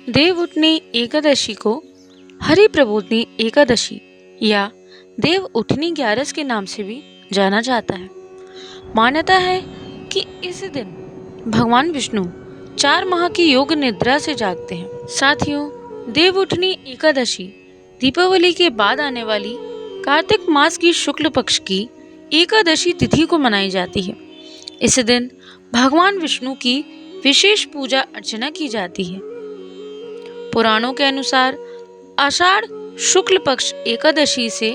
देवउठनी एकादशी को हरि प्रबोधनी एकादशी या देव उठनी ग्यारस के नाम से भी जाना जाता है। मान्यता है कि इस दिन भगवान विष्णु 4 माह की योग निद्रा से जागते हैं। साथियों, देव उठनी एकादशी दीपावली के बाद आने वाली कार्तिक मास की शुक्ल पक्ष की एकादशी तिथि को मनाई जाती है। इस दिन भगवान विष्णु की विशेष पूजा अर्चना की जाती है। पुराणों के अनुसार आषाढ़ शुक्ल पक्ष एकादशी से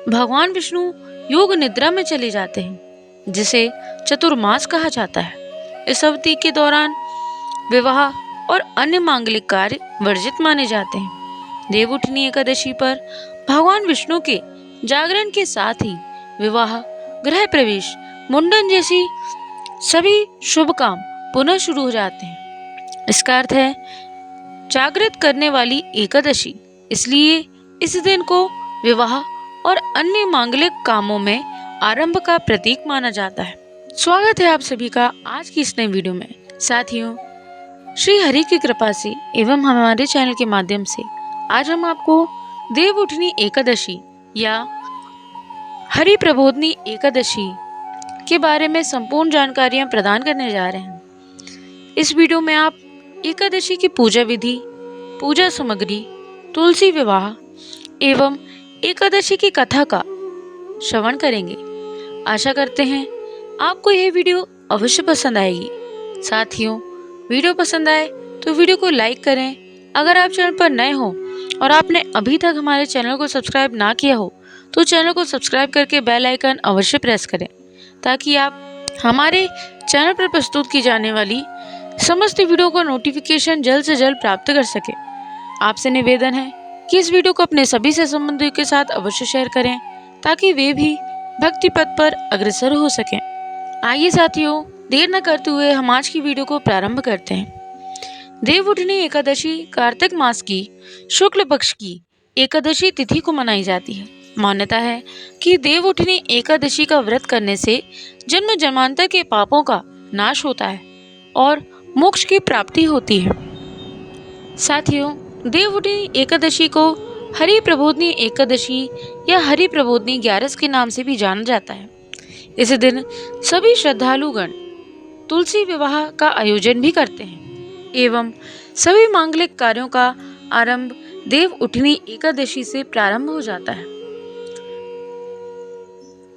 भगवान विष्णु योग निद्रा में चले जाते हैं, जिसे चतुर्मास कहा जाता है। इस अवधि के दौरान विवाह और अन्य मांगलिक कार्य वर्जित माने जाते हैं। देवउठनी एकादशी पर भगवान विष्णु के जागरण के साथ ही विवाह, गृह प्रवेश, मुंडन जैसी सभी शुभ काम पुनः शुरू हो जाते हैं। इसका अर्थ है जागृत करने वाली एकादशी, इसलिए इस दिन को विवाह और अन्य मांगलिक कामों में आरंभ का प्रतीक माना जाता है। स्वागत है आप सभी का आज की इस नई वीडियो में। साथियों, श्री हरि की कृपा से एवं हमारे चैनल के माध्यम से आज हम आपको देवउठनी एकादशी या हरि प्रबोधनी एकादशी के बारे में संपूर्ण जानकारियां प्रदान करने जा रहे हैं। इस वीडियो में आप एकादशी की पूजा विधि, पूजा सामग्री, तुलसी विवाह एवं एकादशी की कथा का श्रवण करेंगे। आशा करते हैं आपको यह वीडियो अवश्य पसंद आएगी। साथियों, वीडियो पसंद आए तो वीडियो को लाइक करें। अगर आप चैनल पर नए हो और आपने अभी तक हमारे चैनल को सब्सक्राइब ना किया हो तो चैनल को सब्सक्राइब करके बेल आइकन अवश्य प्रेस करें, ताकि आप हमारे चैनल पर प्रस्तुत की जाने वाली समस्त वीडियो का नोटिफिकेशन जल्द से जल्द प्राप्त कर सके। आपसे निवेदन है कि इस वीडियो को अपने सभी से संबंधियों के साथ अवश्य शेयर करें, ताकि वे भी भक्ति पथ पर अग्रसर हो सकें। आइए साथियों, देर न करते हुए हम आज की वीडियो को प्रारंभ करते हैं। देवउठनी एकादशी कार्तिक मास की शुक्ल पक्ष की एकादशी तिथि को मनाई जाती है। मान्यता है कि देवउठनी एकादशी का व्रत करने से जन्म जन्मांतर के पापों का नाश होता है और मोक्ष की प्राप्ति होती है। साथियों, देवउठनी एकादशी को हरि प्रबोधनी एकादशी या हरि प्रबोधनी ग्यारस के नाम से भी जाना जाता है। इस दिन सभी श्रद्धालुगण तुलसी विवाह का आयोजन भी करते हैं एवं सभी मांगलिक कार्यों का आरंभ देवउठनी एकादशी से प्रारंभ हो जाता है।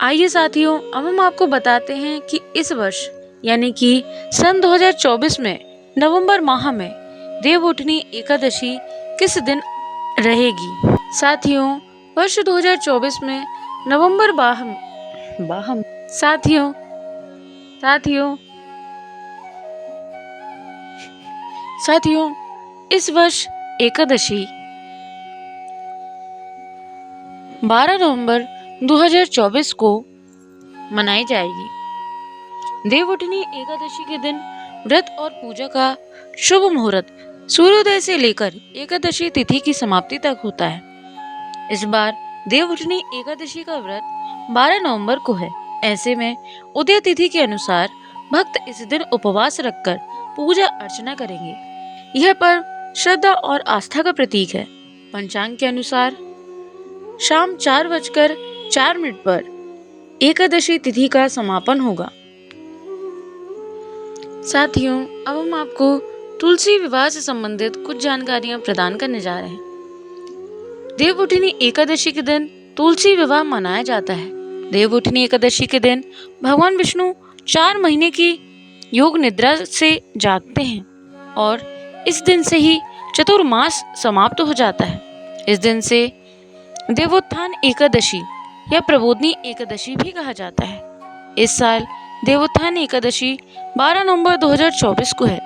आइए साथियों, अब हम आपको बताते हैं कि इस वर्ष यानी कि सन 2024 में नवंबर माह में देवउठनी एकादशी किस दिन रहेगी। साथियों, वर्ष 2024 में नवंबर साथियों इस वर्ष एकादशी 12 नवंबर 2024 को मनाई जाएगी। देवउठनी एकादशी के दिन व्रत और पूजा का शुभ मुहूर्त सूर्योदय से लेकर एकादशी तिथि की समाप्ति तक होता है। इस बार देवउठनी एकादशी का व्रत 12 नवंबर को है। ऐसे में उदय तिथि के अनुसार भक्त इस दिन उपवास रखकर पूजा अर्चना करेंगे। यह पर्व श्रद्धा और आस्था का प्रतीक है। पंचांग के अनुसार शाम 4:04 पर एकादशी तिथि का समापन होगा। साथियों, अब हम आपको तुलसी विवाह से संबंधित कुछ जानकारियां प्रदान करने जा रहे हैं। देवउठनी एकादशी के दिन तुलसी विवाह मनाया जाता है। देवउठनी एकादशी के दिन भगवान विष्णु 4 महीने की योग निद्रा से जागते हैं और इस दिन से ही चतुर्मास समाप्त हो जाता है। इस दिन से देवोत्थान एकादशी या प्रबोधनी एकादशी भी कहा जाता है। इस साल देवोत्थान एकादशी 12 नवंबर 2024 को है।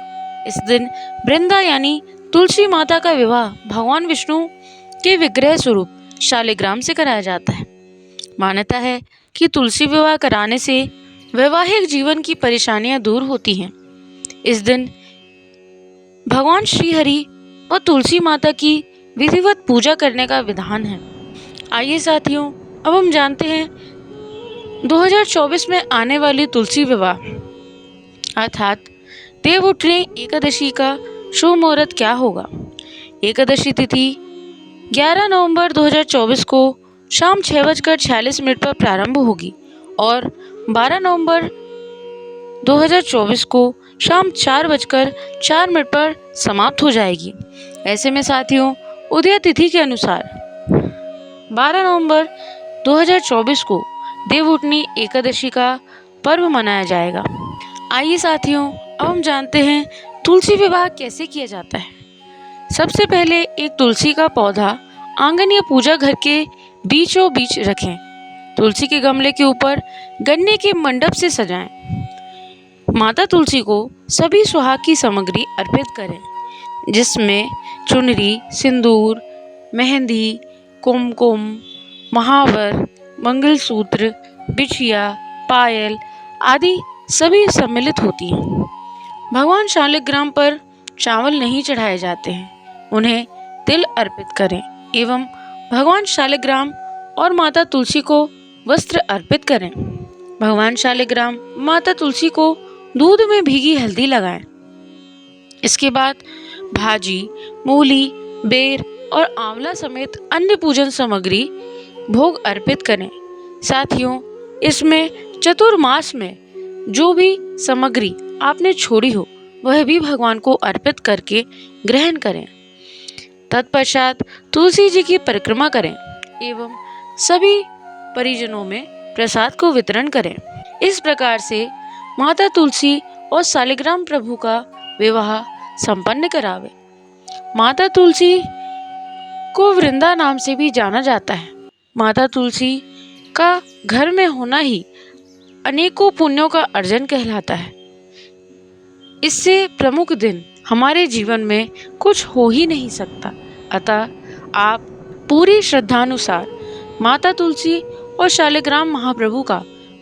इस दिन वृंदा यानी तुलसी माता का विवाह भगवान विष्णु के विग्रह स्वरूप शालिग्राम से कराया जाता है। मान्यता है कि तुलसी विवाह कराने से वैवाहिक जीवन की परेशानियां दूर होती हैं। इस दिन भगवान श्री हरि और तुलसी माता की विधिवत पूजा करने का विधान है। आइए साथियों, अब हम जानते हैं 2024 में आने वाली तुलसी विवाह अर्थात देवउठनी एकादशी का शुभ मुहूर्त क्या होगा। एकादशी तिथि 11 नवंबर 2024 को शाम 6:46 पर प्रारंभ होगी और 12 नवंबर 2024 को शाम 4:04 पर समाप्त हो जाएगी। ऐसे में साथियों, उदय तिथि के अनुसार 12 नवंबर 2024 को देवउठनी एकादशी का पर्व मनाया जाएगा। आइए साथियों, अब हम जानते हैं तुलसी विवाह कैसे किया जाता है। सबसे पहले एक तुलसी का पौधा आंगन या पूजा घर के बीचों बीच रखें। तुलसी के गमले के ऊपर गन्ने के मंडप से सजाएं। माता तुलसी को सभी सुहाग की सामग्री अर्पित करें, जिसमें चुनरी, सिंदूर, मेहंदी, कुमकुम, महावर, मंगलसूत्र, बिछिया, पायल आदि सभी सम्मिलित होती हैं। भगवान शालिग्राम पर चावल नहीं चढ़ाए जाते हैं, उन्हें तिल अर्पित करें एवं भगवान शालिग्राम और माता तुलसी को वस्त्र अर्पित करें। भगवान शालिग्राम माता तुलसी को दूध में भीगी हल्दी लगाएं। इसके बाद भाजी, मूली, बेर और आंवला समेत अन्य पूजन सामग्री भोग अर्पित करें। साथियों, इसमें चतुर्मास में जो भी सामग्री आपने छोड़ी हो वह भी भगवान को अर्पित करके ग्रहण करें। तत्पश्चात तुलसी जी की परिक्रमा करें एवं सभी परिजनों में प्रसाद को वितरण करें। इस प्रकार से माता तुलसी और शालिग्राम प्रभु का विवाह संपन्न करावे। माता तुलसी को वृंदा नाम से भी जाना जाता है। माता तुलसी का घर में होना ही अनेकों पुण्यों का अर्जन कहलाता है। इससे प्रमुख दिन हमारे जीवन में कुछ हो ही नहीं सकता। अतः आप पूरी श्रद्धानुसार माता तुलसी और शालिग्राम महाप्रभु का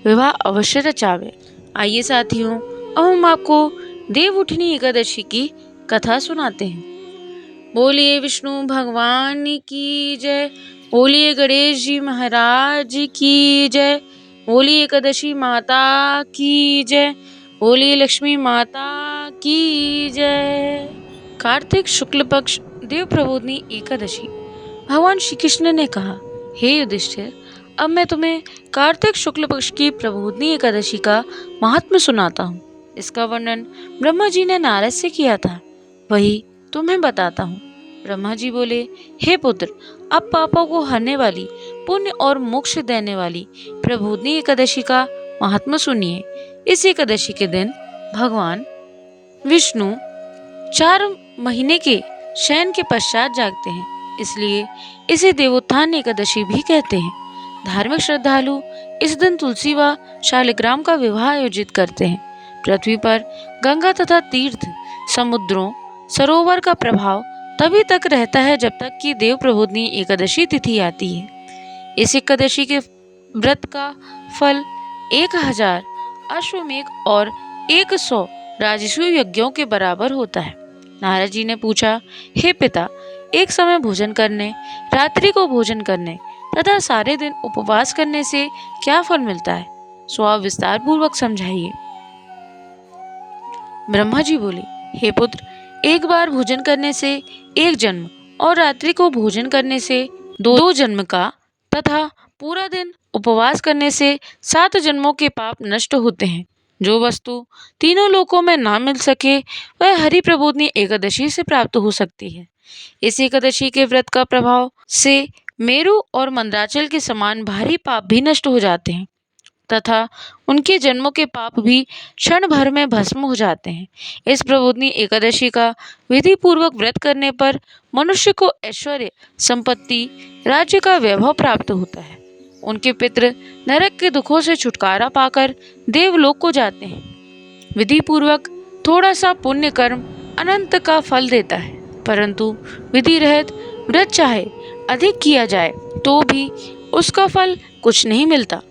विवाह अवश्य रचावे। आइए साथियों, अब हम आपको देवउठनी एकादशी की कथा सुनाते हैं। बोलिए विष्णु भगवान की जय, बोलिए गणेश जी महाराज की जय, बोलिए एकादशी माता की जय, बोलिए लक्ष्मी माता की जय। कार्तिक शुक्ल पक्ष देव प्रबोधनी एकादशी। भगवान श्री कृष्ण ने कहा, हे युधिष्ठिर, अब मैं तुम्हें कार्तिक शुक्ल पक्ष की प्रबोधनी एकादशी का महात्म्य सुनाता हूँ। इसका वर्णन ब्रह्मा जी ने नारद से किया था, वही तुम्हें बताता हूँ। ब्रह्मा जी बोले, हे पुत्र, अब पापों को हरने वाली, पुण्य और मोक्ष देने वाली प्रबोधनी एकादशी का महात्म्य सुनिए। इस एकादशी के दिन भगवान विष्णु 4 महीने के शयन के पश्चात जागते हैं, इसलिए इसे देवोत्थान एकादशी भी कहते हैं। धार्मिक श्रद्धालु इस दिन तुलसी व शालिग्राम का विवाह आयोजित करते हैं। पृथ्वी पर गंगा तथा तीर्थ, समुद्रों, सरोवर का प्रभाव तभी तक रहता है जब तक कि देव प्रबोधनी एकादशी तिथि आती है। इस एकादशी के व्रत का फल 1000 अश्वमेघ और 100 राजस्व यज्ञों के बराबर होता है। नारद जी ने पूछा, हे पिता, एक समय भोजन करने, रात्रि को भोजन करने तथा सारे दिन उपवास करने से क्या फल मिलता है, सो आप विस्तार पूर्वक समझाइए। ब्रह्मा जी बोले, हे पुत्र, एक बार भोजन करने से 1 जन्म और रात्रि को भोजन करने से 2 जन्म का तथा पूरा दिन उपवास करने से 7 जन्मों के पाप नष्ट होते हैं। जो वस्तु तीनों लोकों में ना मिल सके वह हरि प्रबोधनी एकादशी से प्राप्त हो सकती है। इस एकादशी के व्रत का प्रभाव से मेरु और मंदराचल के समान भारी पाप भी नष्ट हो जाते हैं तथा उनके जन्मों के पाप भी क्षण भर में भस्म हो जाते हैं। इस प्रबोधनी एकादशी का विधि पूर्वक व्रत करने पर मनुष्य को ऐश्वर्य, संपत्ति, राज्य का वैभव प्राप्त होता है। उनके पितृ नरक के दुखों से छुटकारा पाकर देवलोक को जाते हैं। विधि पूर्वक थोड़ा सा पुण्य कर्म अनंत का फल देता है, परंतु विधि रहित व्रत चाहे अधिक किया जाए तो भी उसका फल कुछ नहीं मिलता।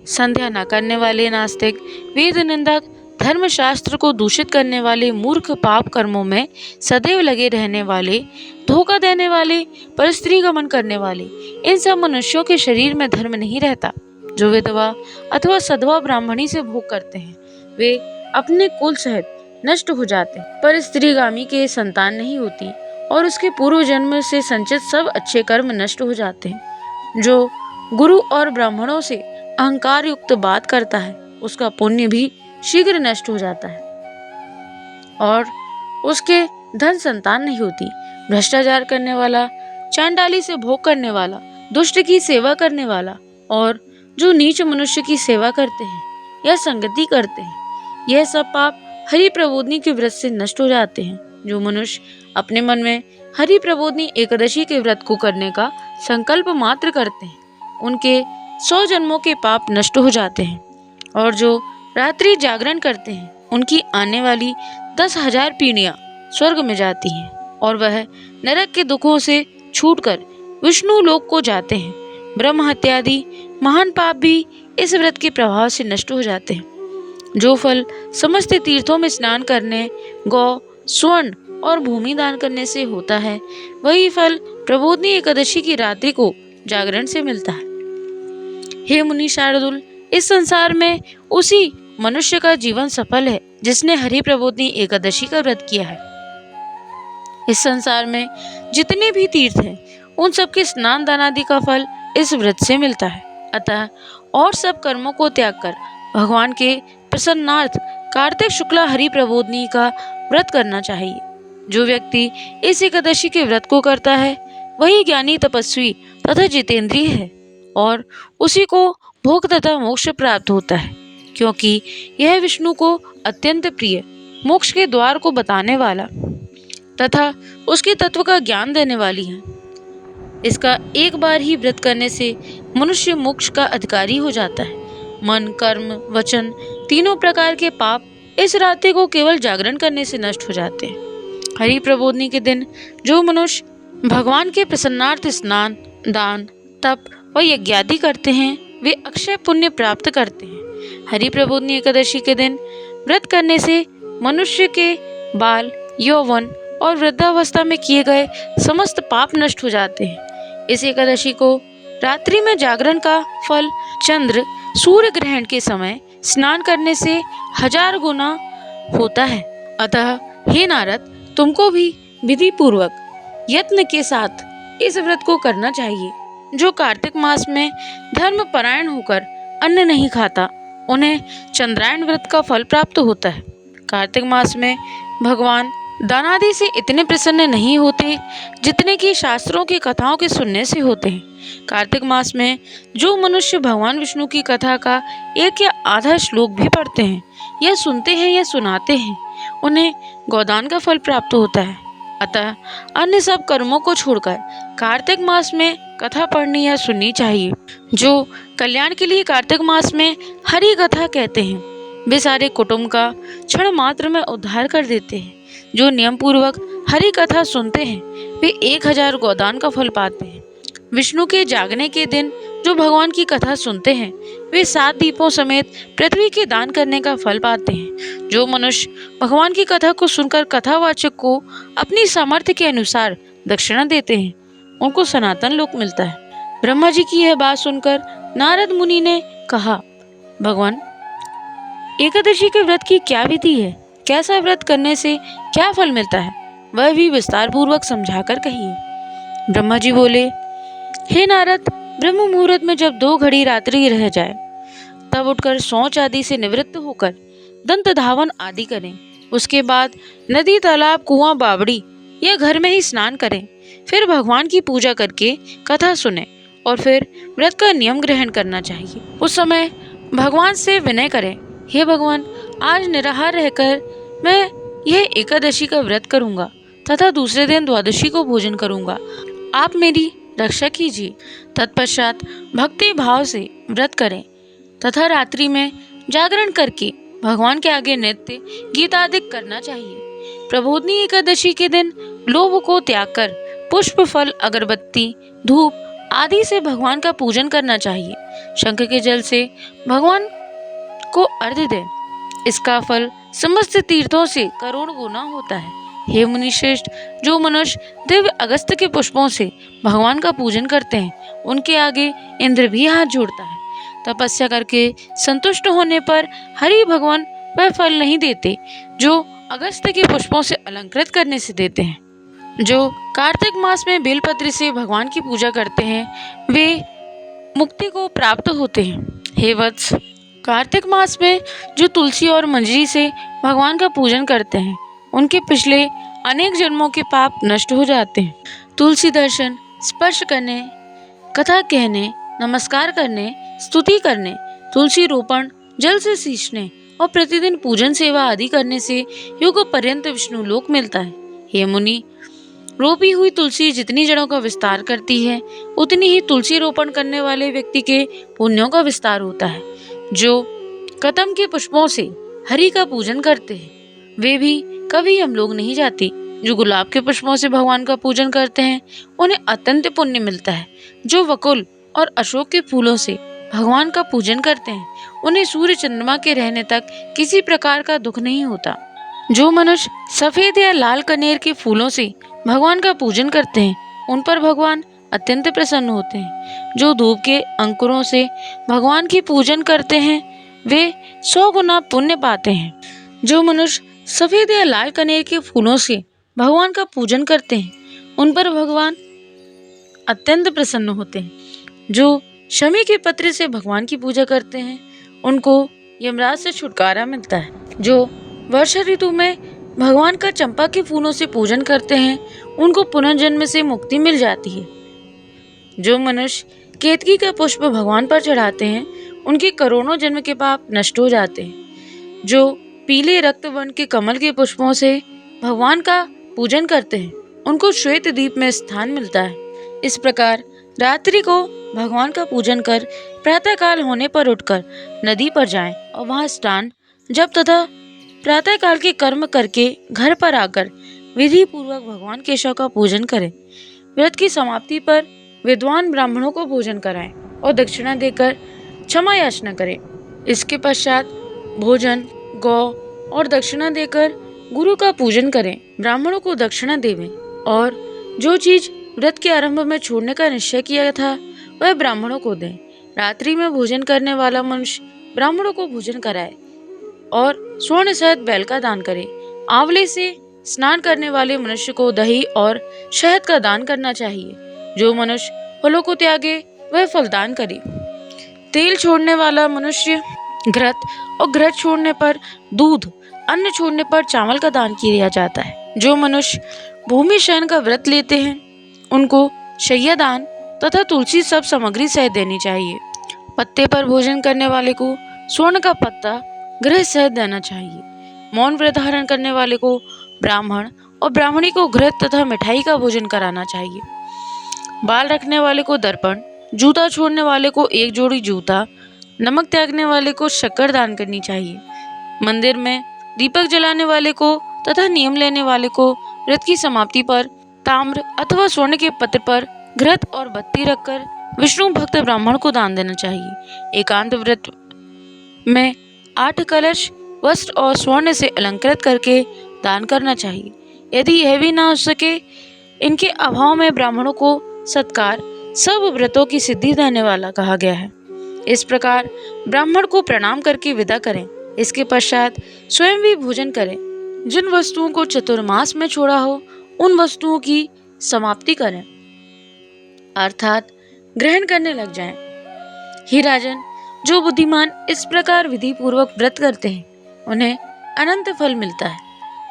संध्या न करने वाले नास्तिक, वेद निंदक, धर्मशास्त्र को दूषित करने वाले मूर्ख, पाप कर्मों में सदैव लगे रहने वाले, धोखा देने वाले, परस्त्री गमन करने वाले, इन सब मनुष्यों के शरीर में धर्म नहीं रहता। जो विधवा अथवा सधवा ब्राह्मणी से भोग करते हैं वे अपने कुल सहित नष्ट हो जाते हैं। पर स्त्रीगामी के संतान नहीं होती और उसके पूर्व जन्म से संचित सब अच्छे कर्म नष्ट हो जाते हैं। जो गुरु और ब्राह्मणों से अहंकार युक्त बात करता है उसका पुण्य भी शीघ्र नष्ट हो जाता है और उसके धन संतान नहीं होती। भ्रष्टाचार करने वाला, चांडाली से भोग करने वाला, दुष्ट की सेवा करने वाला और जो नीच मनुष्य की सेवा करते हैं या संगति करते हैं, यह सब पाप हरि प्रबोधनी के व्रत से नष्ट हो जाते हैं। जो मनुष्य अपने मन में हरि प्रबोधनी एकादशी के व्रत को करने का संकल्प मात्र करते हैं, उनके 100 जन्मों के पाप नष्ट हो जाते हैं। और जो रात्रि जागरण करते हैं उनकी आने वाली 10,000 पीढ़ियां स्वर्ग में जाती हैं और वह नरक के दुखों से छूटकर विष्णु लोक को जाते हैं। ब्रह्म हत्या आदि महान पाप भी इस व्रत के प्रभाव से नष्ट हो जाते हैं। जो फल समस्त तीर्थों में स्नान करने, गौ, स्वर्ण और भूमि दान करने से होता है, वही फल प्रबोधनी एकादशी की रात्रि को जागरण से मिलता है। हे मुनि शार्दुल, इस संसार में उसी मनुष्य का जीवन सफल है जिसने हरि प्रबोधनी एकादशी का व्रत किया है। इस संसार में जितने भी तीर्थ हैं उन सबके स्नान दान आदि का फल इस व्रत से मिलता है। अतः और सब कर्मों को त्याग कर भगवान के प्रसन्नार्थ कार्तिक शुक्ला हरि प्रबोधनी का व्रत करना चाहिए। जो व्यक्ति इस एकादशी के व्रत को करता है वही ज्ञानी, तपस्वी तथा जितेंद्रिय है और उसी को भोग तथा मोक्ष प्राप्त होता है, क्योंकि यह विष्णु को अत्यंत प्रिय, मोक्ष के द्वार को बताने वाला तथा उसके तत्व का ज्ञान देने वाली है। इसका एक बार ही व्रत करने से मनुष्य मोक्ष का अधिकारी हो जाता है। मन, कर्म, वचन तीनों प्रकार के पाप इस रात्रि को केवल जागरण करने से नष्ट हो जाते हैं। हरि प्रबोधनी के दिन जो मनुष्य भगवान के प्रसन्नार्थ स्नान, दान, तप व यज्ञादि करते हैं वे अक्षय पुण्य प्राप्त करते हैं। हरि प्रबोधनी एकादशी के दिन व्रत करने से मनुष्य के बाल, यौवन और वृद्धावस्था में किए गए समस्त पाप नष्ट हो जाते हैं। इस एकादशी को रात्रि में जागरण का फल चंद्र सूर्य ग्रहण के समय स्नान करने से 1000 गुना होता है। अतः हे नारद, तुमको भी विधि पूर्वक यत्न के साथ इस व्रत को करना चाहिए। जो कार्तिक मास में धर्म परायण होकर अन्न नहीं खाता उन्हें चंद्रायण व्रत का फल प्राप्त होता है। कार्तिक मास में भगवान दानादि से इतने प्रसन्न नहीं होते जितने कि शास्त्रों की कथाओं के सुनने से होते हैं। कार्तिक मास में जो मनुष्य भगवान विष्णु की कथा का एक या आधा श्लोक भी पढ़ते हैं या सुनते हैं या सुनाते हैं, उन्हें गोदान का फल प्राप्त होता है। अतः अन्य सब कर्मों को छोड़कर कार्तिक मास में कथा पढ़नी या सुननी चाहिए। जो कल्याण के लिए कार्तिक मास में हरि कथा कहते हैं वे सारे कुटुंब का क्षण मात्र में उद्धार कर देते हैं। जो नियम पूर्वक हरि कथा सुनते हैं वे 1000 गोदान का फल पाते हैं। विष्णु के जागने के दिन जो भगवान की कथा सुनते हैं वे 7 दीपों समेत पृथ्वी के दान करने का फल पाते हैं। जो मनुष्य भगवान की कथा को सुनकर कथावाचक को अपनी सामर्थ्य के अनुसार दक्षिणा देते हैं उनको सनातन लोक मिलता है। ब्रह्मा जी की यह बात सुनकर नारद मुनि ने कहा, भगवान, एकादशी के व्रत की क्या विधि है? कैसा व्रत करने से क्या फल मिलता है? वह भी विस्तार पूर्वक समझाकर कहिए। ब्रह्मा जी बोले, हे नारद, ब्रह्म मुहूर्त में जब 2 घड़ी रात्रि रह जाए तब उठकर शौच आदि से निवृत्त होकर दंत धावन आदि करें। उसके बाद नदी, तालाब, कुआं, बावड़ी या घर में ही स्नान करें। फिर भगवान की पूजा करके कथा सुने और फिर व्रत का नियम ग्रहण करना चाहिए। उस समय भगवान से विनय करें, हे भगवान, आज निराहार रहकर मैं यह एकादशी का व्रत करूंगा तथा दूसरे दिन द्वादशी को भोजन करूंगा। आप मेरी रक्षा कीजिए। तत्पश्चात भक्ति भाव से व्रत करें तथा रात्रि में जागरण करके भगवान के आगे नृत्य, गीतादिक करना चाहिए। प्रबोधनी एकादशी के दिन लोभ को त्याग कर पुष्प, फल, अगरबत्ती, धूप आदि से भगवान का पूजन करना चाहिए। शंख के जल से भगवान को अर्घ्य दें। इसका फल समस्त तीर्थों से करोड़ गुना होता है। हे मुनि श्रेष्ठ, जो मनुष्य दिव्य अगस्त्य के पुष्पों से भगवान का पूजन करते हैं उनके आगे इंद्र भी हाथ जोड़ता है। तपस्या करके संतुष्ट होने पर हरि भगवान वह फल नहीं देते जो अगस्त्य के पुष्पों से अलंकृत करने से देते हैं। जो कार्तिक मास में बेलपत्र से भगवान की पूजा करते हैं वे मुक्ति को प्राप्त होते हैं। हे वत्स, कार्तिक मास में जो तुलसी और मंजरी से भगवान का पूजन करते हैं उनके पिछले अनेक जन्मों के पाप नष्ट हो जाते हैं। तुलसी दर्शन, स्पर्श करने, कथा कहने, नमस्कार करने, स्तुति करने, तुलसी रोपण, जल से सींचने और प्रतिदिन पूजन सेवा आदि करने से युग पर्यंत विष्णु लोक मिलता है। हे मुनि, रोपी हुई तुलसी जितनी जड़ों का विस्तार करती है उतनी ही तुलसी रोपण करने वाले व्यक्ति के पुण्यों का विस्तार होता है। जो कदम के पुष्पों से हरि का पूजन करते हैं वे भी कभी हम लोग नहीं जाती। जो गुलाब के पुष्पों से भगवान का पूजन करते हैं उन्हें अत्यंत पुण्य मिलता है। जो वकुल और अशोक के फूलों से भगवान का पूजन करते हैं उन्हें सूर्य चंद्रमा के रहने तक किसी प्रकार का दुख नहीं होता। जो मनुष्य सफेद या लाल कनेर के फूलों से भगवान का पूजन करते हैं उन पर भगवान अत्यंत प्रसन्न होते हैं। जो धूप के अंकुरों से भगवान की पूजन करते हैं वे 100 गुना पुण्य पाते हैं। जो मनुष्य सफेद या लाल कनेर के फूलों से भगवान का पूजन करते हैं उन पर भगवान अत्यंत प्रसन्न होते हैं। जो शमी के पत्र से भगवान की पूजा करते हैं उनको यमराज से छुटकारा मिलता है। जो वर्षा ऋतु में भगवान का चंपा के फूलों से पूजन करते हैं उनको पुनर्जन्म से मुक्ति मिल जाती है। जो मनुष्य केतकी का पुष्प भगवान पर चढ़ाते हैं उनके करोड़ों जन्म के पाप नष्ट हो जाते हैं। जो पीले रक्त वर्ण के कमल के पुष्पों से भगवान का पूजन करते हैं उनको श्वेत दीप में स्थान मिलता है। इस प्रकार रात्रि को भगवान का पूजन कर प्रातः काल होने पर उठकर नदी पर जाएं और वहां स्नान, जप तथा प्रातः काल के कर्म करके घर पर आकर विधि पूर्वक भगवान केशव का पूजन करें। व्रत की समाप्ति पर विद्वान ब्राह्मणों को भोजन कराएं और दक्षिणा देकर क्षमा याचना करें। इसके पश्चात भोजन, गौ और दक्षिणा देकर गुरु का पूजन करें। ब्राह्मणों को दक्षिणा देवें और जो चीज व्रत के आरंभ में छोड़ने का निश्चय किया था वह ब्राह्मणों को दें। रात्रि में भोजन करने वाला मनुष्य ब्राह्मणों को भोजन कराए और स्वर्ण सहित बैल का दान करे। आंवले से स्नान करने वाले मनुष्य को दही और शहद का दान करना चाहिए। जो मनुष्य फलों को त्यागे वह फलदान करे। तेल छोड़ने वाला मनुष्य घृत और घृत छोड़ने पर दूध, अन्न छोड़ने पर चावल का दान किया जाता है। जो मनुष्य भूमि शयन का व्रत लेते हैं उनको शय्या दान तथा तुलसी सब सामग्री सहित देनी चाहिए। पत्ते पर भोजन करने वाले को स्वर्ण का पत्ता गृह सहित देना चाहिए। मौन व्रत धारण करने वाले को ब्राह्मण और ब्राह्मणी को घृत तथा मिठाई का भोजन कराना चाहिए। बाल रखने वाले को दर्पण, जूता छोड़ने वाले को एक जोड़ी जूता, नमक त्यागने वाले को शक्कर दान करनी चाहिए। मंदिर में दीपक जलाने वाले को तथा नियम लेने वाले को व्रत की समाप्ति पर ताम्र अथवा स्वर्ण के पत्र पर घृत और बत्ती रखकर विष्णु भक्त ब्राह्मण को दान देना चाहिए। एकांत व्रत में 8 कलश वस्त्र और स्वर्ण से अलंकृत करके दान करना चाहिए। यदि यह भी ना हो सके, इनके अभाव में ब्राह्मणों को सत्कार सब व्रतों की सिद्धि देने वाला कहा गया है। इस प्रकार ब्राह्मण को प्रणाम करके विदा करें। इसके पश्चात स्वयं भी भोजन करें। जिन वस्तुओं को चतुर्मास में छोड़ा हो उन वस्तुओं की समाप्ति करें अर्थात ग्रहण करने लग जाएं। हे राजन, जो बुद्धिमान इस प्रकार विधि पूर्वक व्रत करते हैं उन्हें अनंत फल मिलता है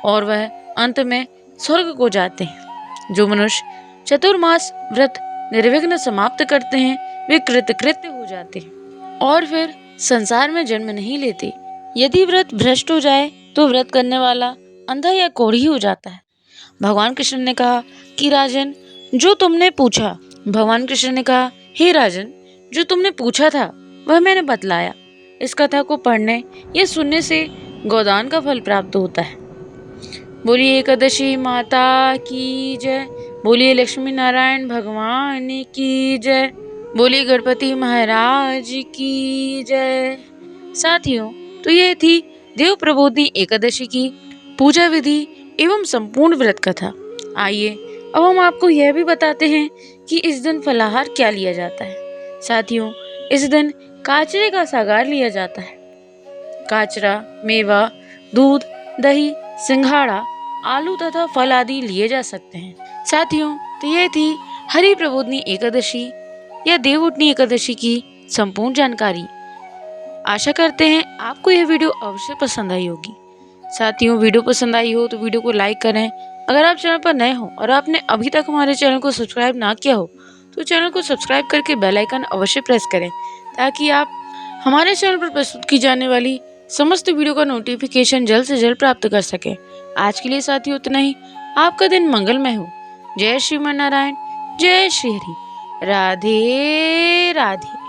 और वह अंत में स्वर्ग को जाते हैं। जो मनुष्य चतुर्मास व्रत निर्विघ्न समाप्त करते हैं वे कृतकृत्य हो जाते हैं और फिर संसार में जन्म नहीं लेते। यदि व्रत भ्रष्ट हो जाए तो व्रत करने वाला अंधा या कोढ़ी हो जाता है। भगवान कृष्ण ने कहा कि राजन, जो तुमने पूछा भगवान कृष्ण ने कहा, हे राजन, जो तुमने पूछा था वह मैंने बतलाया। इस कथा को पढ़ने या सुनने से गोदान का फल प्राप्त होता है। बोलिए एकादशी माता की जय। बोलिए लक्ष्मी नारायण भगवान की जय। बोलिए गणपति महाराज की जय। साथियों, तो यह थी देव प्रबोधिनी एकादशी की पूजा विधि एवं संपूर्ण व्रत कथा। आइए अब हम आपको यह भी बताते हैं कि इस दिन फलाहार क्या लिया जाता है। साथियों, इस दिन काचरे का सागार लिया जाता है। काचरा, मेवा, दूध, दही, सिंघाड़ा आलू तथा फल आदि लिए जा सकते हैं। साथियों, तो ये थी हरि प्रबोधनी एकादशी या देव उठनी एकादशी की संपूर्ण जानकारी। आशा करते हैं आपको यह वीडियो अवश्य पसंद आई होगी। साथियों, वीडियो पसंद आई हो तो वीडियो को लाइक करें। अगर आप चैनल पर नए हो और आपने अभी तक हमारे चैनल को सब्सक्राइब ना किया हो तो चैनल को सब्सक्राइब करके बेल आइकन अवश्य प्रेस करें, ताकि आप हमारे चैनल पर प्रस्तुत की जाने वाली समस्त वीडियो का नोटिफिकेशन जल्द से जल्द प्राप्त कर सकें। आज के लिए साथियों उतना ही। आपका दिन मंगलमय हो। जय श्रीमन नारायण, जय श्री हरि। राधे राधे।